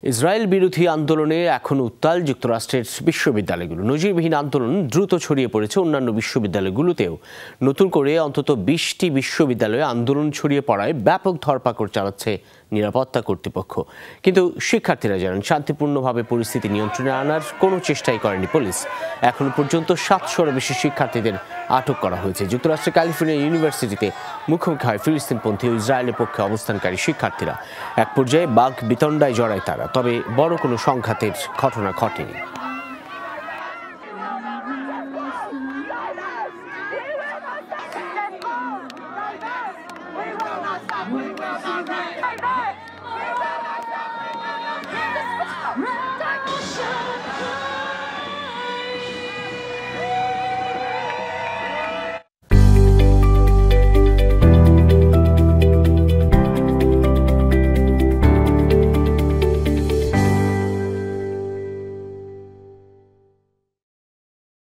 Israel বিরোধী আন্দোলনে এখন উত্তাল যুক্তরাষ্ট্রের বিশ্ববিদ্যালয়গুলো। নজিরবিহীন আন্দোলন দ্রুত ছড়িয়ে পড়েছে অন্যান্য বিশ্ববিদ্যালয়গুলোতেও। নতুন করে অন্তত 20টি বিশ্ববিদ্যালয়ে আন্দোলন ছড়িয়ে পড়ায় ব্যাপক ধরপাকড় চালাচ্ছে নিরাপত্তা কর্তৃপক্ষ। কিন্তু শিক্ষার্থীরা জানান, শান্তিপূর্ণভাবে পরিস্থিতি নিয়ন্ত্রণে আনার কোনো চেষ্টাই করেনি পুলিশ। এখন পর্যন্ত 700-এরও বেশি শিক্ষার্থীদের আটক করা হয়েছে। যুক্তরাষ্ট্রের ক্যালিফোর্নিয়া ইউনিভার্সিটিতে মুখোমুখি হয় ফিলিস্তিনপন্থী ও ইসরায়েলের পক্ষে অবস্থানকারী শিক্ষার্থীরা। এক পর্যায়ে বাক বিতণ্ডায় জড়ায় তারা, তবে বড় কোনো সংঘাতের ঘটনা ঘটেনি।